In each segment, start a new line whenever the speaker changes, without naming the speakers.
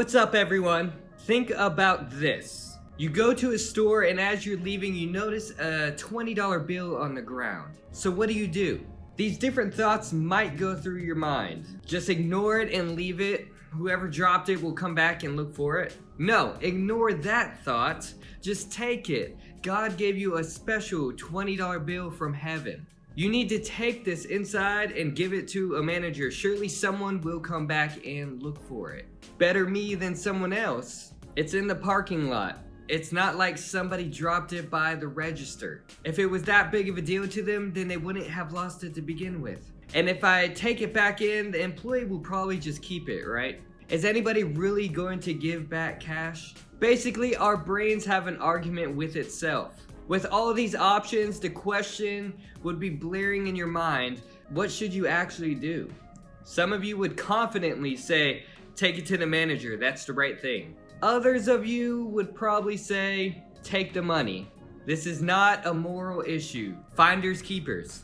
What's up, everyone? Think about this. You go to a store and as you're leaving, you notice a $20 bill on the ground. So what do? These different thoughts might go through your mind. Just ignore it and leave it. Whoever dropped it will come back and look for it. No, ignore that thought. Just take it. God gave you a special $20 bill from heaven. You need to take this inside and give it to a manager. Surely someone will come back and look for it. Better me than someone else. It's in the parking lot. It's not like somebody dropped it by the register. If it was that big of a deal to them, then they wouldn't have lost it to begin with. And if I take it back in, the employee will probably just keep it, right? Is anybody really going to give back cash? Basically, our brains have an argument with itself. With all of these options, the question would be blaring in your mind, what should you actually do? Some of you would confidently say, take it to the manager, that's the right thing. Others of you would probably say, take the money. This is not a moral issue. Finders keepers.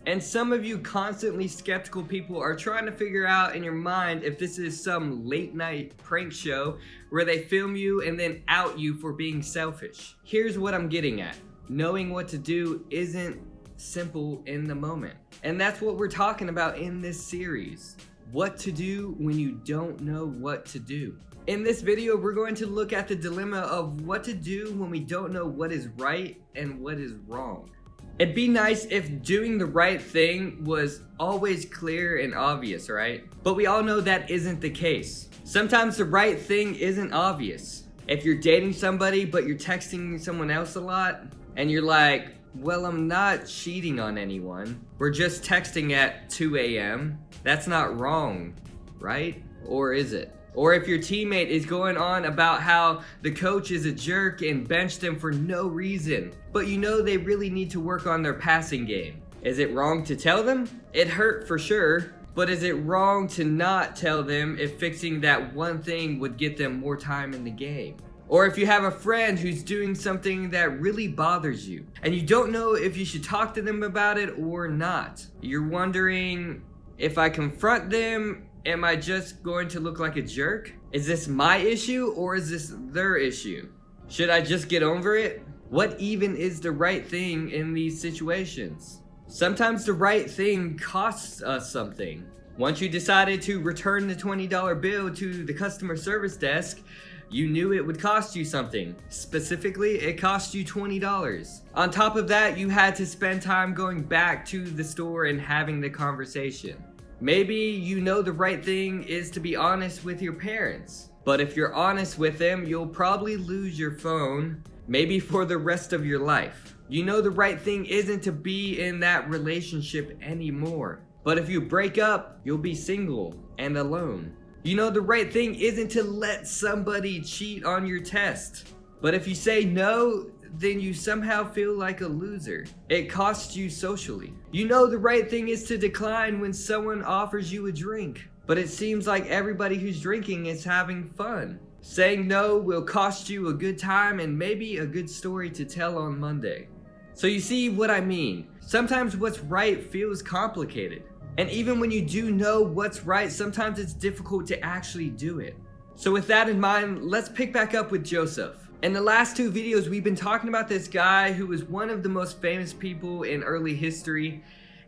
And some of you constantly skeptical people are trying to figure out in your mind if this is some late night prank show where they film you and then out you for being selfish. Here's what I'm getting at. Knowing what to do isn't simple in the moment. And that's what we're talking about in this series. What to do when you don't know what to do. In this video, we're going to look at the dilemma of what to do when we don't know what is right and what is wrong. It'd be nice if doing the right thing was always clear and obvious, right? But we all know that isn't the case. Sometimes the right thing isn't obvious. If you're dating somebody but you're texting someone else a lot and you're like, well, I'm not cheating on anyone. We're just texting at 2 a.m. That's not wrong, right? Or is it? Or if your teammate is going on about how the coach is a jerk and benched them for no reason, but you know they really need to work on their passing game. Is it wrong to tell them? It hurt for sure, but is it wrong to not tell them if fixing that one thing would get them more time in the game? Or if you have a friend who's doing something that really bothers you, and you don't know if you should talk to them about it or not. You're wondering, if I confront them, am I just going to look like a jerk? Is this my issue or is this their issue? Should I just get over it? What even is the right thing in these situations? Sometimes the right thing costs us something. Once you decided to return the $20 bill to the customer service desk, you knew it would cost you something. Specifically, it cost you $20. On top of that, you had to spend time going back to the store and having the conversation. Maybe you know the right thing is to be honest with your parents. But if you're honest with them, you'll probably lose your phone, maybe for the rest of your life. You know the right thing isn't to be in that relationship anymore. But if you break up, you'll be single and alone. You know the right thing isn't to let somebody cheat on your test. But if you say no, then you somehow feel like a loser. It costs you socially. You know the right thing is to decline when someone offers you a drink. But it seems like everybody who's drinking is having fun. Saying no will cost you a good time and maybe a good story to tell on Monday. So you see what I mean. Sometimes what's right feels complicated. And even when you do know what's right, sometimes it's difficult to actually do it. So with that in mind, let's pick back up with Joseph. In the last two videos, we've been talking about this guy who was one of the most famous people in early history,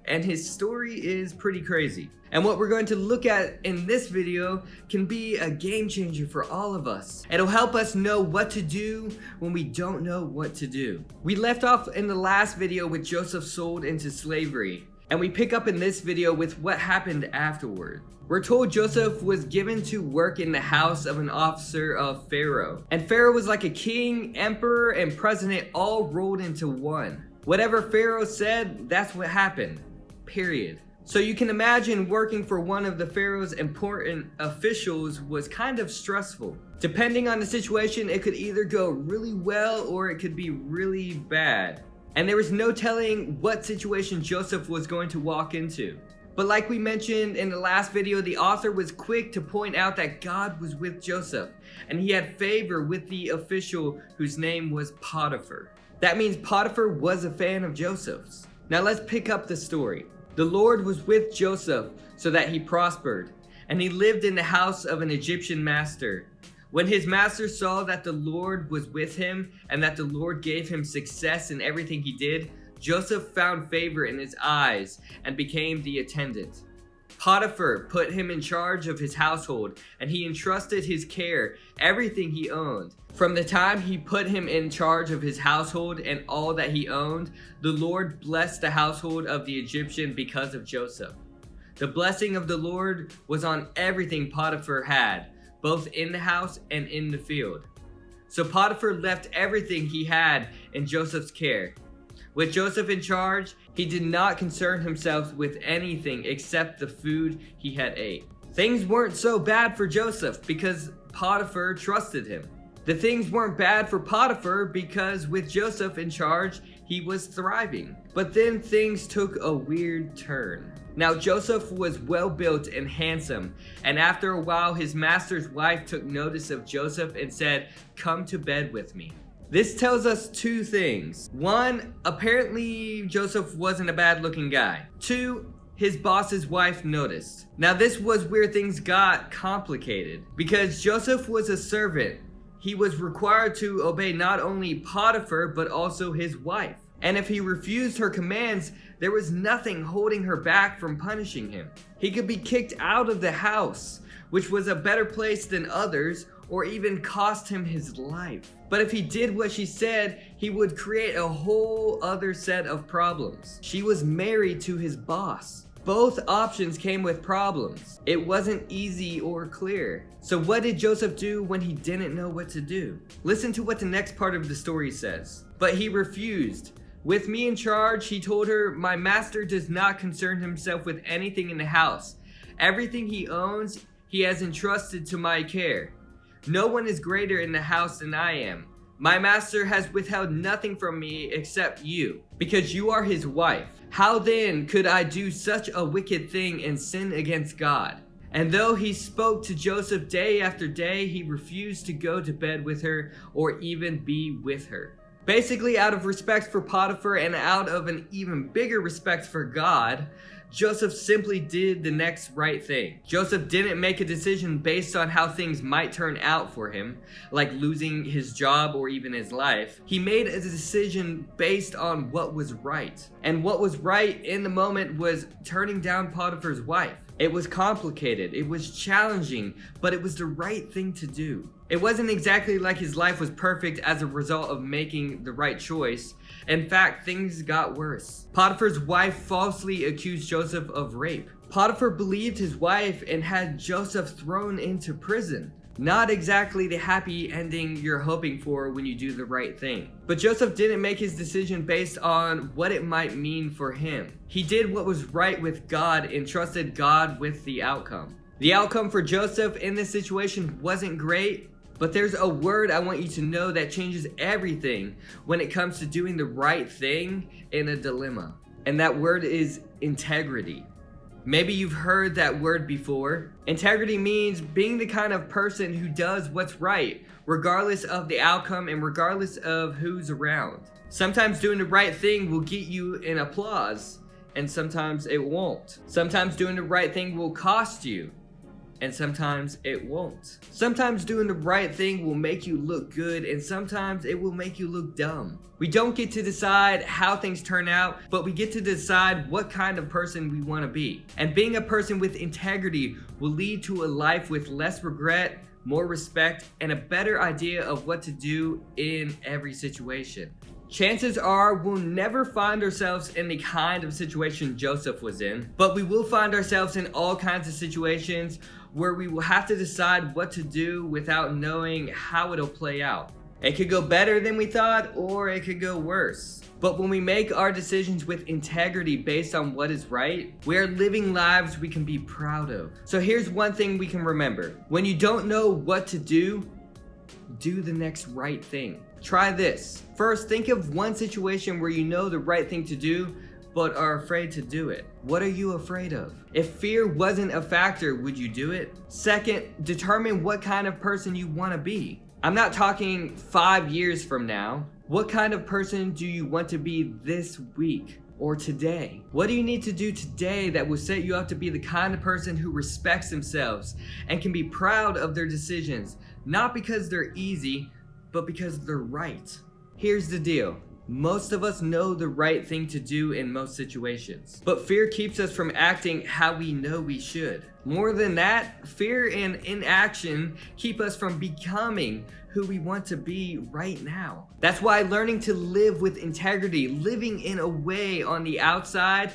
and his story is pretty crazy. And what we're going to look at in this video can be a game changer for all of us. It'll help us know what to do when we don't know what to do. We left off in the last video with Joseph sold into slavery, and we pick up in this video with what happened afterward. We're told Joseph was given to work in the house of an officer of Pharaoh. And Pharaoh was like a king, emperor, and president all rolled into one. Whatever Pharaoh said, that's what happened. Period. So you can imagine working for one of the Pharaoh's important officials was kind of stressful. Depending on the situation, it could either go really well or it could be really bad. And there was no telling what situation Joseph was going to walk into. But like we mentioned in the last video, the author was quick to point out that God was with Joseph, and he had favor with the official whose name was Potiphar. That means Potiphar was a fan of Joseph's. Now let's pick up the story. The Lord was with Joseph so that he prospered, and he lived in the house of an Egyptian master. When his master saw that the Lord was with him and that the Lord gave him success in everything he did, Joseph found favor in his eyes and became the attendant. Potiphar put him in charge of his household, and he entrusted his care everything he owned. From the time he put him in charge of his household and all that he owned, the Lord blessed the household of the Egyptian because of Joseph. The blessing of the Lord was on everything Potiphar had, both in the house and in the field. So Potiphar left everything he had in Joseph's care. With Joseph in charge, he did not concern himself with anything except the food he had ate. Things weren't so bad for Joseph because Potiphar trusted him. The things weren't bad for Potiphar because with Joseph in charge, he was thriving. But then things took a weird turn. Now Joseph was well built and handsome, and after a while his master's wife took notice of Joseph and said, "Come to bed with me." This tells us two things. One, apparently Joseph wasn't a bad looking guy. Two, his boss's wife noticed. Now this was where things got complicated because Joseph was a servant. He was required to obey not only Potiphar but also his wife. And if he refused her commands, there was nothing holding her back from punishing him. He could be kicked out of the house, which was a better place than others, or even cost him his life. But if he did what she said, he would create a whole other set of problems. She was married to his boss. Both options came with problems. It wasn't easy or clear. So what did Joseph do when he didn't know what to do? Listen to what the next part of the story says. But he refused. With me in charge, he told her, "My master does not concern himself with anything in the house. Everything he owns, he has entrusted to my care. No one is greater in the house than I am. My master has withheld nothing from me except you, because you are his wife. How then could I do such a wicked thing and sin against God?" And though he spoke to Joseph day after day, he refused to go to bed with her or even be with her. Basically, out of respect for Potiphar and out of an even bigger respect for God, Joseph simply did the next right thing. Joseph didn't make a decision based on how things might turn out for him, like losing his job or even his life. He made a decision based on what was right. And what was right in the moment was turning down Potiphar's wife. It was complicated, it was challenging, but it was the right thing to do. It wasn't exactly like his life was perfect as a result of making the right choice. In fact, things got worse. Potiphar's wife falsely accused Joseph of rape. Potiphar believed his wife and had Joseph thrown into prison. Not exactly the happy ending you're hoping for when you do the right thing. But Joseph didn't make his decision based on what it might mean for him. He did what was right with God and trusted God with the outcome. The outcome for Joseph in this situation wasn't great, but there's a word I want you to know that changes everything when it comes to doing the right thing in a dilemma. And that word is integrity. Maybe you've heard that word before. Integrity means being the kind of person who does what's right, regardless of the outcome and regardless of who's around. Sometimes doing the right thing will get you an applause, and sometimes it won't. Sometimes doing the right thing will cost you, and sometimes it won't. Sometimes doing the right thing will make you look good, and sometimes it will make you look dumb. We don't get to decide how things turn out, but we get to decide what kind of person we want to be. And being a person with integrity will lead to a life with less regret, more respect, and a better idea of what to do in every situation. Chances are we'll never find ourselves in the kind of situation Joseph was in, but we will find ourselves in all kinds of situations where we will have to decide what to do without knowing how it'll play out. It could go better than we thought, or it could go worse. But when we make our decisions with integrity based on what is right, we are living lives we can be proud of. So here's one thing we can remember. When you don't know what to do the next right thing. Try this. First, think of one situation where you know the right thing to do, but are afraid to do it. What are you afraid of? If fear wasn't a factor, would you do it? Second, determine what kind of person you want to be. I'm not talking 5 years from now. What kind of person do you want to be this week? or today? What do you need to do today that will set you up to be the kind of person who respects themselves and can be proud of their decisions, not because they're easy, but because they're right? Here's the deal. Most of us know the right thing to do in most situations, but fear keeps us from acting how we know we should. More than that, fear and inaction keep us from becoming who we want to be right now. That's why learning to live with integrity, living in a way on the outside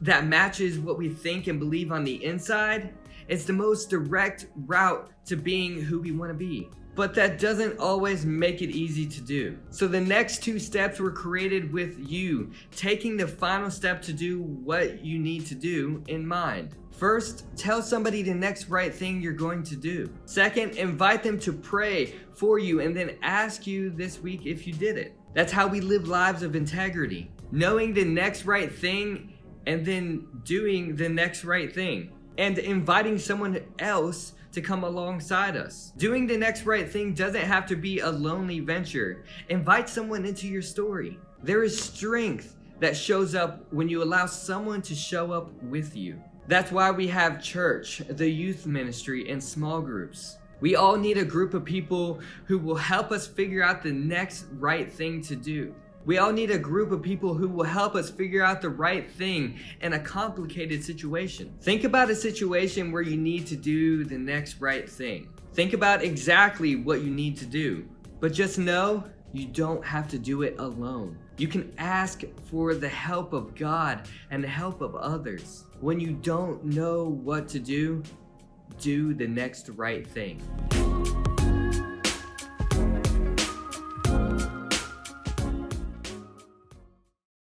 that matches what we think and believe on the inside, is the most direct route to being who we want to be. But that doesn't always make it easy to do. So the next 2 steps were created with you taking the final step to do what you need to do in mind. First, tell somebody the next right thing you're going to do. Second, invite them to pray for you and then ask you this week if you did it. That's how we live lives of integrity. Knowing the next right thing and then doing the next right thing. And inviting someone else to come alongside us. Doing the next right thing doesn't have to be a lonely venture. Invite someone into your story. There is strength that shows up when you allow someone to show up with you. That's why we have church, the youth ministry, and small groups. We all need a group of people who will help us figure out the next right thing to do. We all need a group of people who will help us figure out the right thing in a complicated situation. Think about a situation where you need to do the next right thing. Think about exactly what you need to do, but just know you don't have to do it alone. You can ask for the help of God and the help of others. When you don't know what to do the next right thing.